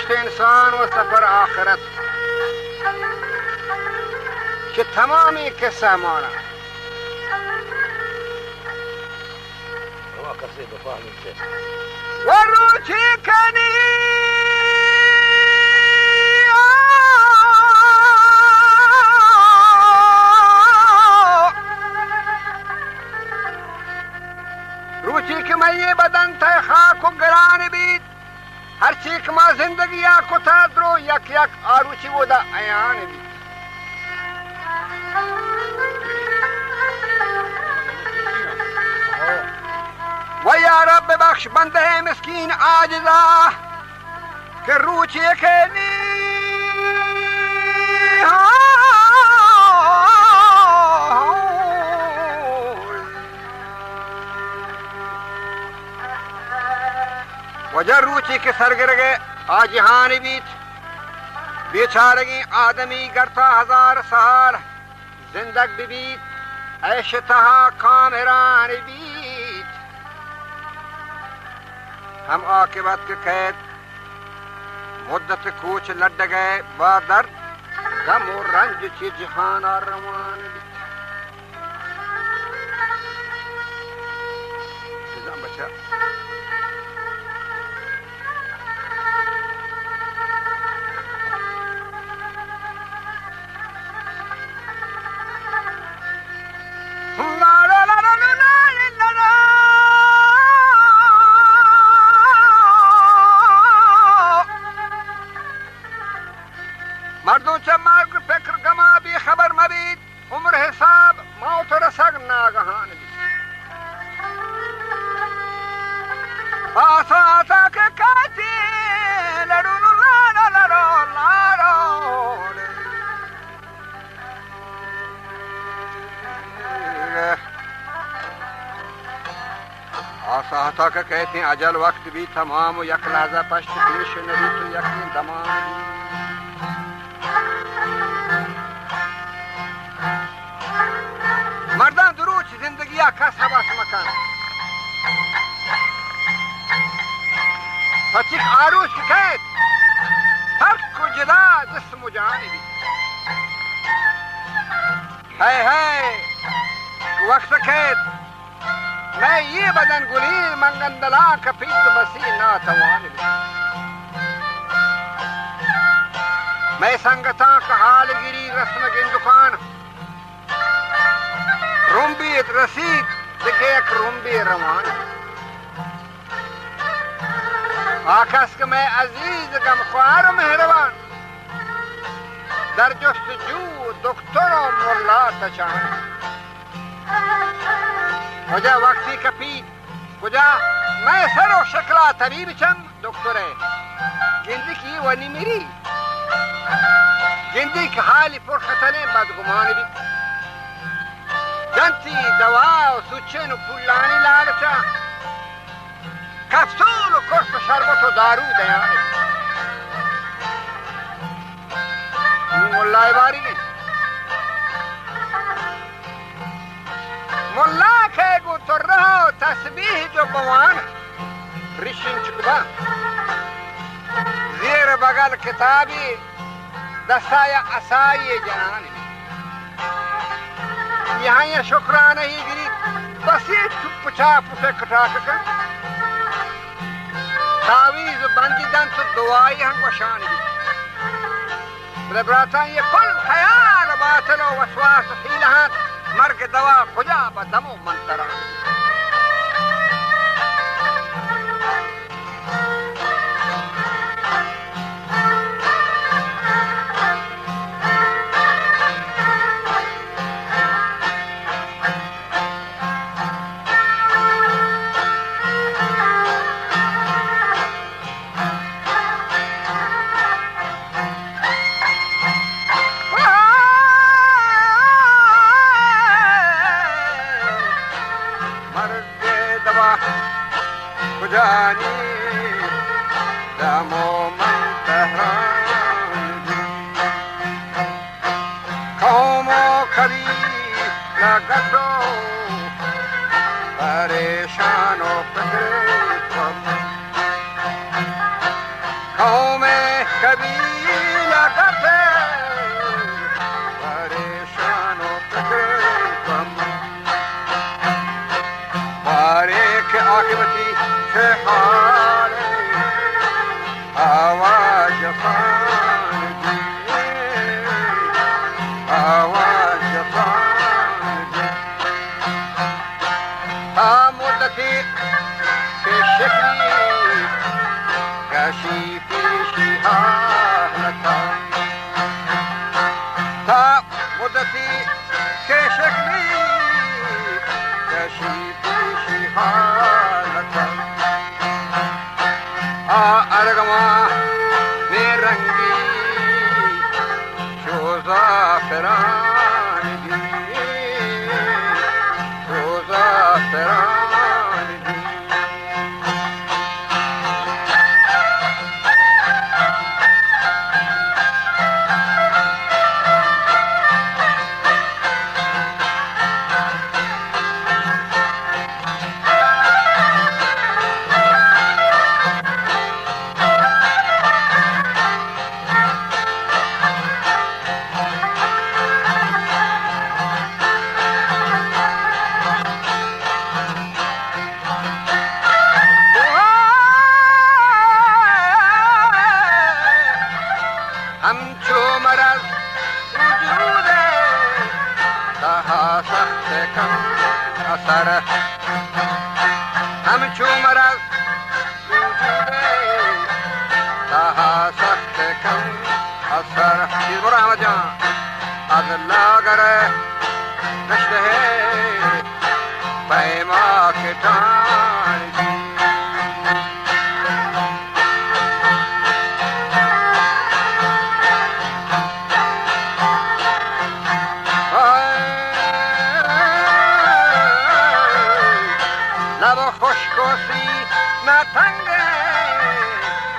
سرنوشت انسان و سفر آخرت که تمامی قصه مانا و روچی کنی روچی که می بدن تا خاک و گران بید هرچی که ما زندگی یا کتا درو یک یک آروچی بودا ایان بید و یا رب ببخش بنده مسکین عاجزا که روچی کنی وجہ روچی کے سرگرگے آجہانی بیت بیچارگی آدمی گرتا 1000 سال زندگ بیت عیشتہا کامران بیت ہم عاقبت کے قید مدت کوچ لڈ گئے با درد غم و رنج چی جہان روان بیت بچہ مردوں چا مرگ فکر گما بھی خبر مبید عمر حساب موت رسگ ناگہان بھی آسا آسا کے کاتی لڑو لڑو لڑو لڑو آسا آسا کے کہتے ہیں اجل وقت بھی تمام یک لحظہ پشت پیش نبی تو یقین تمام بھی مردان دروچ زندگی کس حواس مکان پچک آروش شکایت فرق کو جدا جسم و جانی بھی ہے وقت قید میں یہ بدن گلیر منگندلا کپیت بسی ناتوان بھی میں سنگتاں کا حال گری رسم گندکان رنبیت رسید دیکھے ایک رنبی روان آکس که میں عزیز غمخوار و مہربان در جستجو دکتر و ملا تچان کجا وقتی کپید کجا میں سر و شکلا طبیب چم دکتر ہے گندی کی ونی میری گندی کی حالی پر خطرے بدگمان بھی جنتی دوا و سوچن و پولانی لالچا کپسول و کرس و شربت و دارو دیانے ملا باری نہیں ملا کے گو تو رہو تسبیح جو بوان رشن چکبا زیر بغل کتابی دستایا عصای جنانی یہاں یہ شکرانہ ہی گری بس یہ چپ چاپ سے کٹا کر تعویز بندی دن تو دعائی ہم وشان بھی لبراتان یہ کل خیال باطل و وسواس حیلہات مرگ دوا کجا با دم و منتران پریشان و فکر قوم که عاقبتی چه حاله آواز خانگی آواز خانگی تا مدتی که شکلی کشی پیشی حالتا تا مدتی که شکلی کشی پیشی حالتا ارگما می رنگی شو زعفرانگی شو زعفرانگی همچو مرض وجوده تها سخت کم اثر چیز برو احمد جان از لاغر نشته پیما کتانگی نتنگه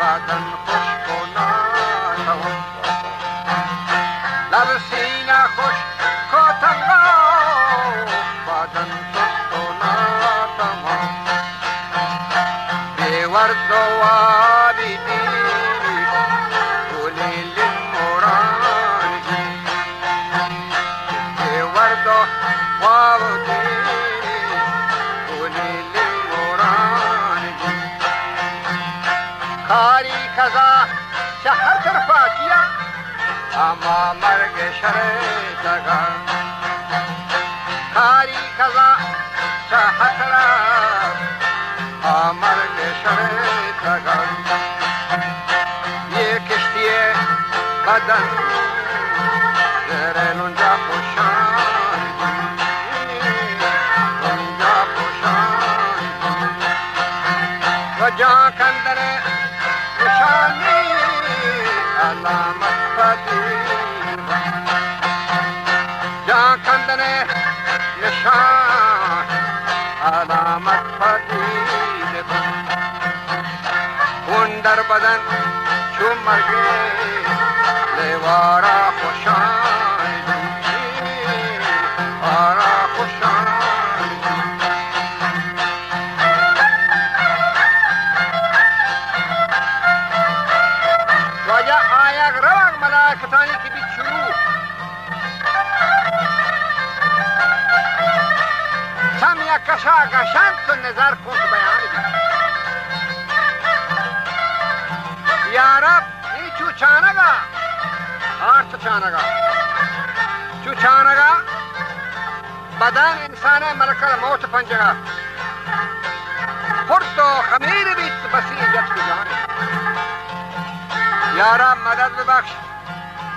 بدن خشک و ناتوان لب سینه خشک و تنگا بدن سست و ناتوان بیورد و آبی دیری گلی لیمورانگی بیورد و آبی دیری گلی کاری کذا چه هر طرفا کیا اما مرگ شریدگان کاری کذا چه هر طرف اما مرگ شریدگان یہ کشتی بدن زیر لنجا پوشان لنجا پوشان و جان کندر نشانی علامت پدید جان کندن نشان علامت پدید خون در بدن چون مرگه لیوارا خوشان آرا خوشان ملاکتانی که بید شروع سم یک کشا کشند تو نظر کن تو بیان بید یا رب ای چو چانگا آرت چانگا چو چانگا بدن انسان ملکل موت پنجگا خرد و خمیر بید بسی جت کو جان یا رب مدد ببخش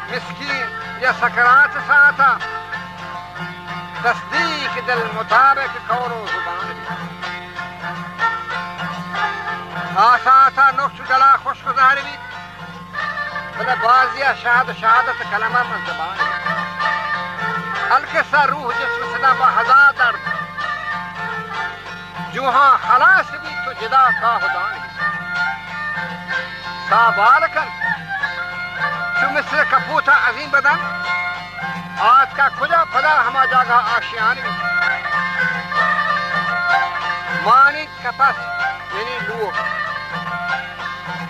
مسکین یا سکرات ساعتا تصدیق دل مطابق کور و زبان بید آساتا نقش دلا خوش گزار بید بلا بازی شهادت کلمه من زبان بید الکسا روح جسم صدا با ہزار درد جوہاں خلاص بید تو جدا کا خدان بید سابالکن چو مثل کپوتا عظیم بدن آج کا کجا پدا ہما جاگا آشیان بھی مانید کپس یعنی لوگ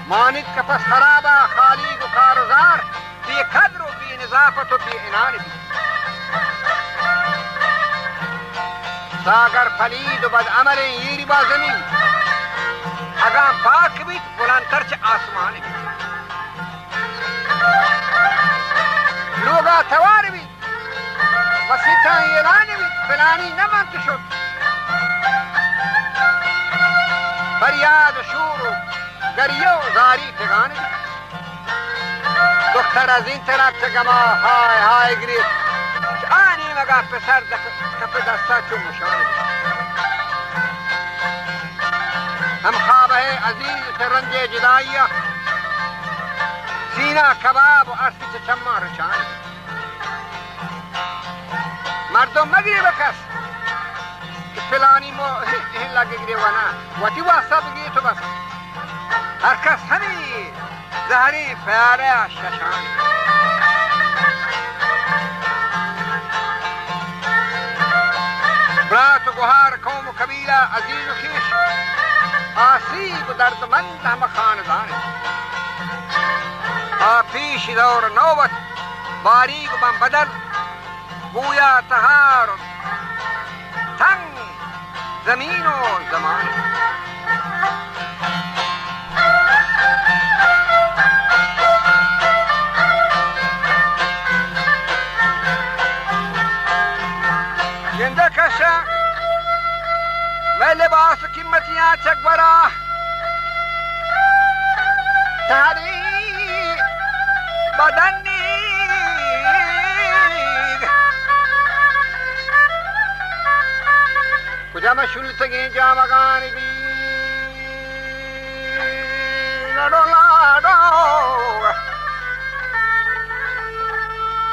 مانید کپس خرابا خالی و کارزار بی قدر و بی نظافت و بی عنان بھی सागर फलीद बद अमल यीरी बा जमीन अगा पाक भी बुलंदतर च आसमान भी लोगा थवार भी वसीता ईरान भी फलानी नमत शुद फरियाद शूर गरियो जारी ठिकान भी दुख्तर अजीन तरफ से गमा हाय हाय ग्रीस आनी मगा पसर कपे दस्ता चुम मुशान हम ख्वाब है अजीज से रंजे जुदाइया सीना कबाब अर्सी से चम्मा रचान मर्दों मगरी बकस फिलानी मो हिल लगे गिरे वना वटी वा सब गी तो बस हर कस हनी जहरी प्यारे शशान ब्रात गुहार कौम कबीला अजीज खीश आसीब दर्दमंद हम खानदान आफीश दौर नौबत बारीक बम बदल बूया तहार तंग जमीनो जमान कशा मैं लिबास कीमतियां चकबरा तारी बदनी कुजा मैं शुरू तगे जा मगान भी लड़ो लाडो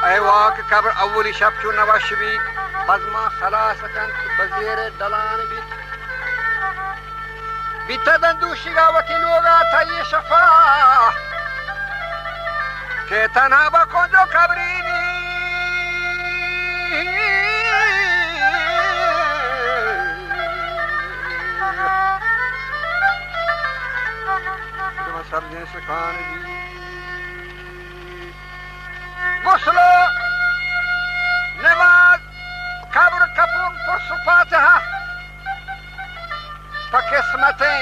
ऐ वाक कब्र अव्वली शब चु नवश भी बज़मा खलासकन बज़ीर डलान बितदंदू शिगावती लोगा था ये शफा के तनाबा को जो कबरीनी सब दिन से खान गुस्लो नमाज कब्र कपून पर सुफातहा पकिस्मतें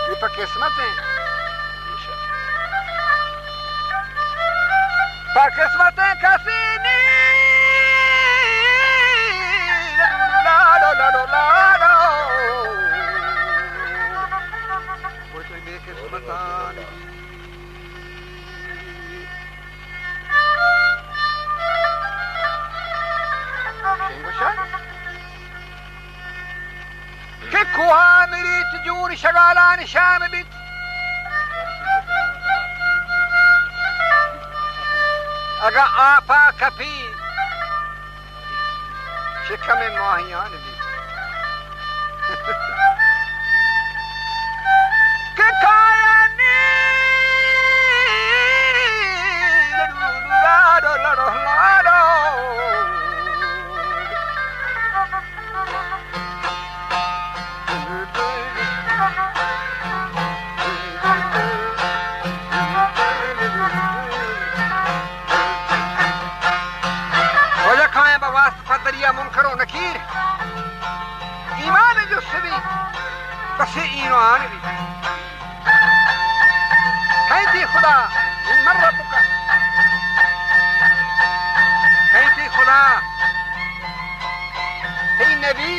ये पकिस्मतें पकिस्मतें कसीनी लाडो लाडो लाडो वो तो बेकिस्मतान कि कुहा मेरी तजूर शगालान शाम बित अगर आपा कफी शिखम माहियान भी कि कायनी लाडो लाडो लाडो दरिया मुनकरो नकीर ईमान जो सभी बसे ईमान भी कहती खुदा मर रब्बुका कहती खुदा हे नबी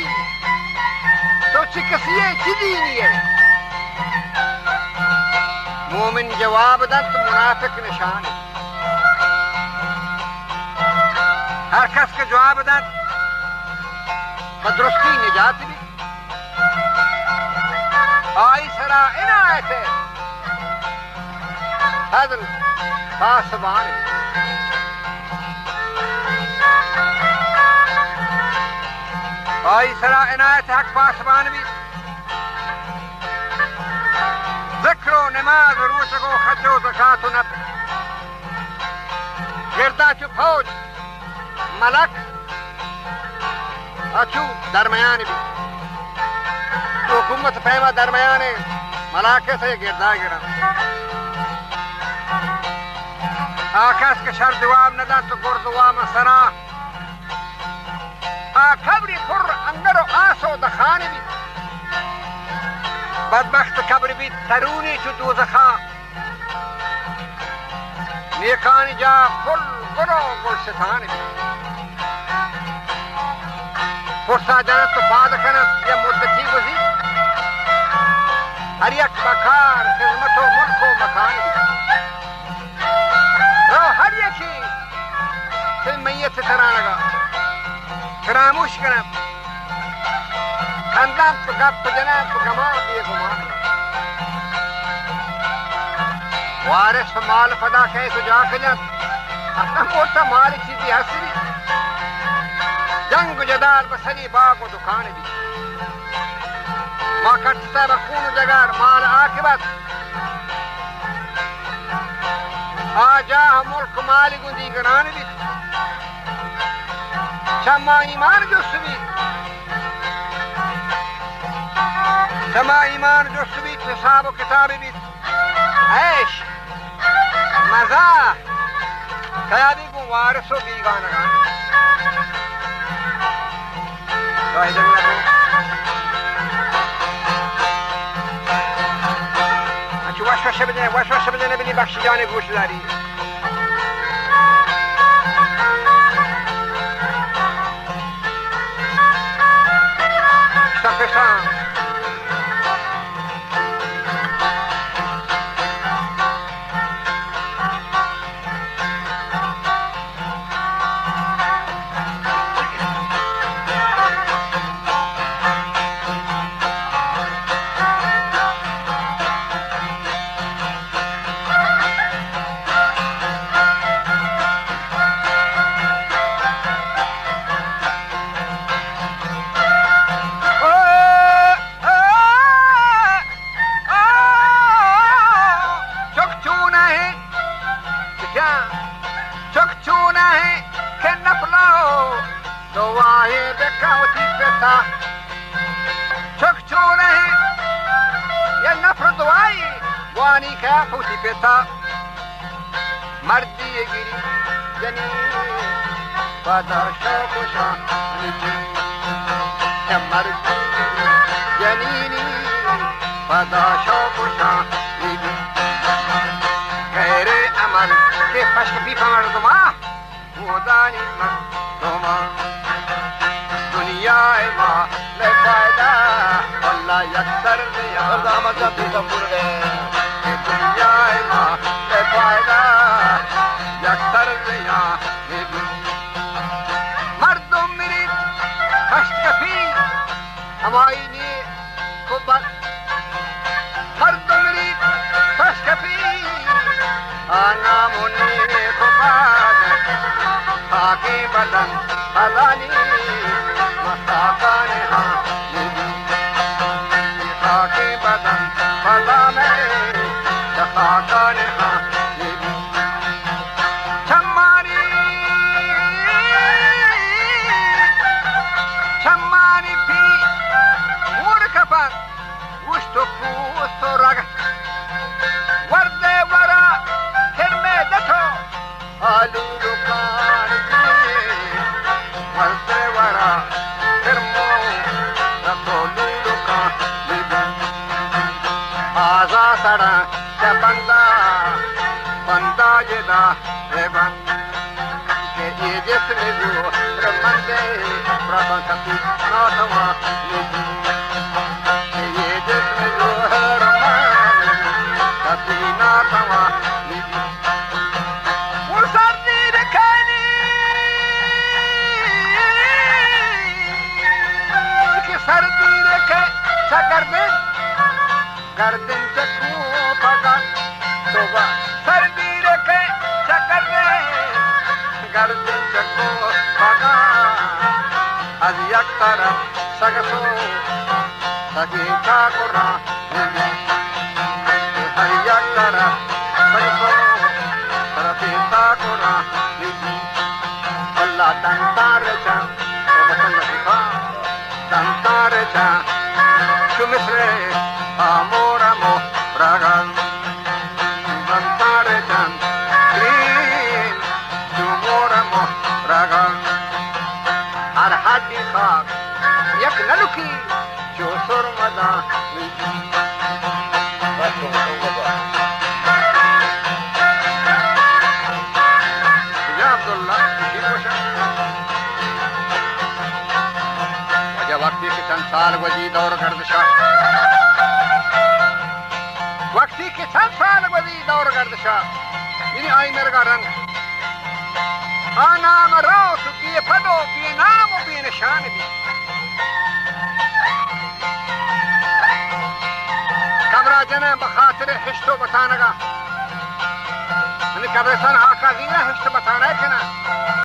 तो चिकसिए चिदीनी है मोमिन जवाब दत मुनाफिक निशान हर कस के जवाब दत बदरुस्ती निजात भी आई सरा इनायत फजल पासबान आई सरा इनायत हक पासबान भी ज़िक्रो नमाज रूस को खजो ज़कात नब गिरदा चु फौज मलक अचू दरमियान भी तो हुकूमत पैमा दरमियान मलाके से गिरदा गिरा आकाश के शर जवाब न दा तो गुरदुआ में सरा کبری پر اندر و آس و دخانه بید بدبخت کبری بید ترونی چو دوزخا نیکانی جا پل گل و گل ستانه بید پرسا جانت تو پاد کنت یه مدتی گزید هر یک بکار خدمت و ملک و مکانی بید رو هر یکی سل میت ترانگا فراموش کنم خندم تو گپ جنم تو گمان دیگه گمان وارث مال فدا کہیں تو جا کے جات اصلا موتا مال چیزی حسری جنگ و جدال بسری باغ و دکان بھی ماں کٹ صاحب خون و جگار مال عاقبت آجا ملک مالی گندی گران بھی شما ایمان جست بھی شما ایمان جست بھی حساب و کتابی بھی عیش مزہ خیابی کو وارث و بیگانہ وش بدنه بلی بخشی جان گوش داری شفشان مردی گیری جنین فدا شوق شان مردی گیری جنینی فدا شوق شان غیر عمل کے پشک بھی مردما خدانی مردما دنیا ما لے فائدہ اللہ یکسر دیا دامت بھی تمبر گئے دنیا ما لے فائدہ یکسر دیا مردم میرید کشت کفی ہمائی نی خوبت مردم میرید کشت کفی آنامونی خوبت خاکی بدن خزانی مساکان ہاں خاکی بدن خزانے خاکان ہاں بندہ بندہ جدا ریبن کہ یہ جس میں جو رمندے پرابن کتی ناتوا کہ یہ جس میں جو رمندے کتی ناتوا وہ سردی رکھانی کہ سردی رکھے سگردن گردن چکو صبح سردی رکھے چکر دے گردن چکو پگا از یک طرف سگسو سگی چاکرا ہر یک طرف سگسو طرفی چاکرا اللہ دنتار چا دنتار چا چو مصر آمورمو رگن हर हाथी खाक यक नलुकी जो सुरमदा या अब्दुल्ला वजह वक्ती के संसार वजीद और गर्दशा वक्ती के संसार वजीद और गर्दशा इन्हीं आई मेरे का रंग नाम रोस पिए फदो पिए नाम पिए निशान भी कबरा जना बखातिर हिस्टो बताना का कब्रिस्तान आका दीना हिस्ट बताना है कि ना